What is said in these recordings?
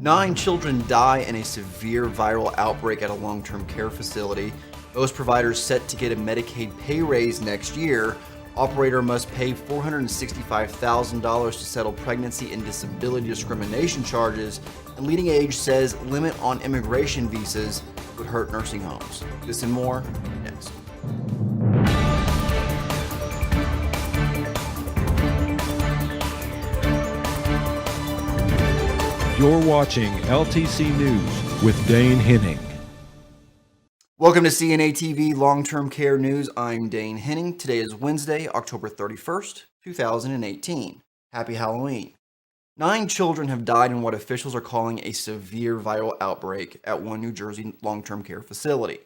9 children die in a severe viral outbreak at a long-term care facility. Most providers set to get a Medicaid pay raise next year. Operator must pay $465,000 to settle pregnancy and disability discrimination charges. And LeadingAge says limit on immigration visas would hurt nursing homes. This and more next. You're watching LTC News with Dane Henning. Welcome to CNA TV Long-Term Care News. I'm Dane Henning. Today is Wednesday, October 31st, 2018. Happy Halloween. 9 children have died in what officials are calling a severe viral outbreak at one New Jersey long-term care facility.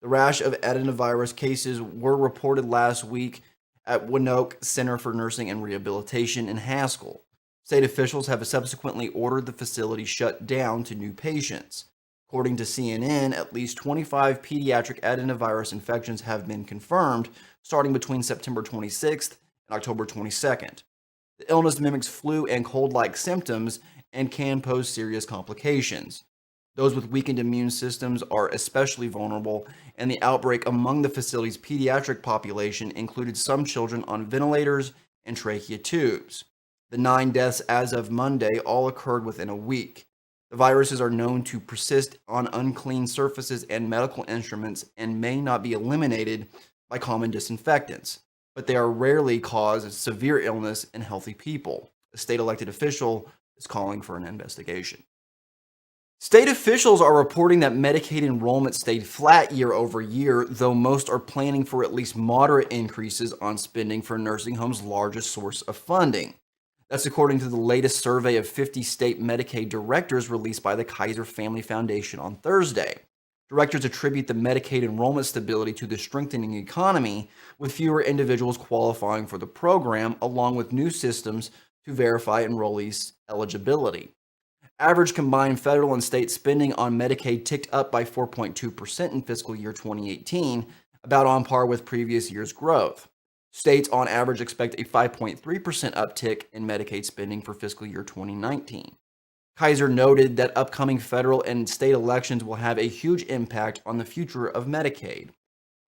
The rash of adenovirus cases were reported last week at Winoke Center for Nursing and Rehabilitation in Haskell. State officials have subsequently ordered the facility shut down to new patients. According to CNN, at least 25 pediatric adenovirus infections have been confirmed starting between September 26th and October 22nd. The illness mimics flu and cold-like symptoms and can pose serious complications. Those with weakened immune systems are especially vulnerable, and the outbreak among the facility's pediatric population included some children on ventilators and trachea tubes. The 9 deaths as of Monday all occurred within a week. The viruses are known to persist on unclean surfaces and medical instruments and may not be eliminated by common disinfectants, but they are rarely cause severe illness in healthy people. A state elected official is calling for an investigation. State officials are reporting that Medicaid enrollment stayed flat year over year, though most are planning for at least moderate increases on spending for nursing homes' largest source of funding. That's according to the latest survey of 50 state Medicaid directors released by the Kaiser Family Foundation on Thursday. Directors attribute the Medicaid enrollment stability to the strengthening economy, with fewer individuals qualifying for the program, along with new systems to verify enrollees' eligibility. Average combined federal and state spending on Medicaid ticked up by 4.2% in fiscal year 2018, about on par with previous year's growth. States on average expect a 5.3% uptick in Medicaid spending for fiscal year 2019. Kaiser noted that upcoming federal and state elections will have a huge impact on the future of Medicaid.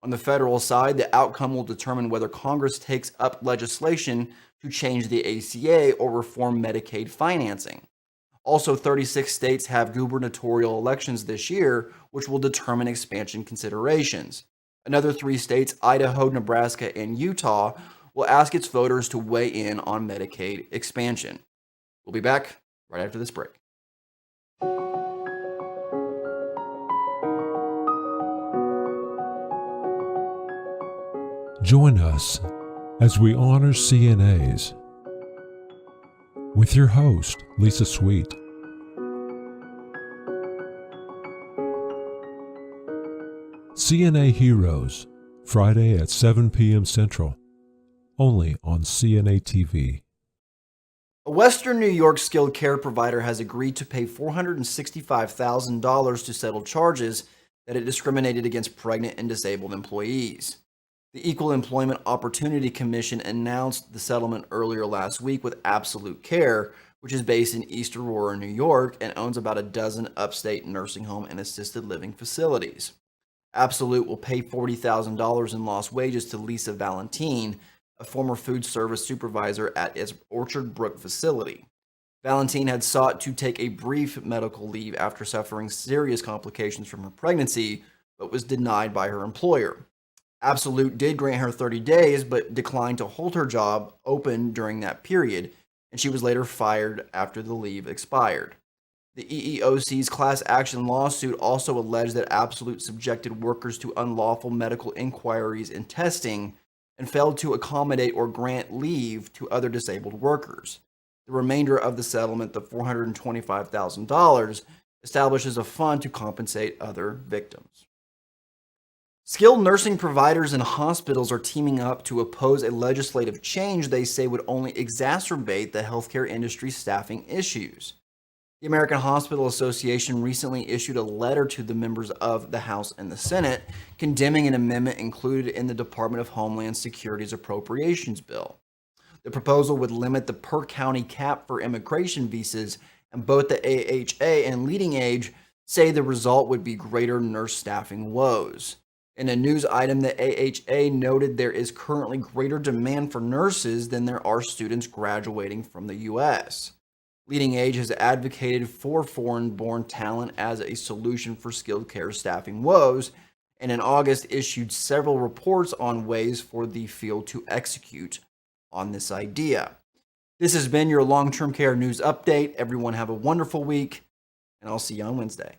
On the federal side, the outcome will determine whether Congress takes up legislation to change the ACA or reform Medicaid financing. Also, 36 states have gubernatorial elections this year, which will determine expansion considerations. Another 3 states, Idaho, Nebraska, and Utah, will ask its voters to weigh in on Medicaid expansion. We'll be back right after this break. Join us as we honor CNAs with your host, Lisa Sweet. CNA Heroes, Friday at 7 p.m. Central, only on CNA TV. A Western New York skilled care provider has agreed to pay $465,000 to settle charges that it discriminated against pregnant and disabled employees. The Equal Employment Opportunity Commission announced the settlement earlier last week with Absolute Care, which is based in East Aurora, New York, and owns about a dozen upstate nursing home and assisted living facilities. Absolute will pay $40,000 in lost wages to Lisa Valentine, a former food service supervisor at its Orchard Brook facility. Valentine had sought to take a brief medical leave after suffering serious complications from her pregnancy, but was denied by her employer. Absolute did grant her 30 days, but declined to hold her job open during that period, and she was later fired after the leave expired. The EEOC's class action lawsuit also alleged that Absolute subjected workers to unlawful medical inquiries and testing and failed to accommodate or grant leave to other disabled workers. The remainder of the settlement, the $425,000, establishes a fund to compensate other victims. Skilled nursing providers and hospitals are teaming up to oppose a legislative change they say would only exacerbate the healthcare industry's staffing issues. The American Hospital Association recently issued a letter to the members of the House and the Senate condemning an amendment included in the Department of Homeland Security's appropriations bill. The proposal would limit the per-county cap for immigration visas And both the AHA and LeadingAge say the result would be greater nurse staffing woes. In a news item, the AHA noted there is currently greater demand for nurses than there are students graduating from the U.S. LeadingAge has advocated for foreign-born talent as a solution for skilled care staffing woes, and in August issued several reports on ways for the field to execute on this idea. This has been your long-term care news update. Everyone have a wonderful week, and I'll see you on Wednesday.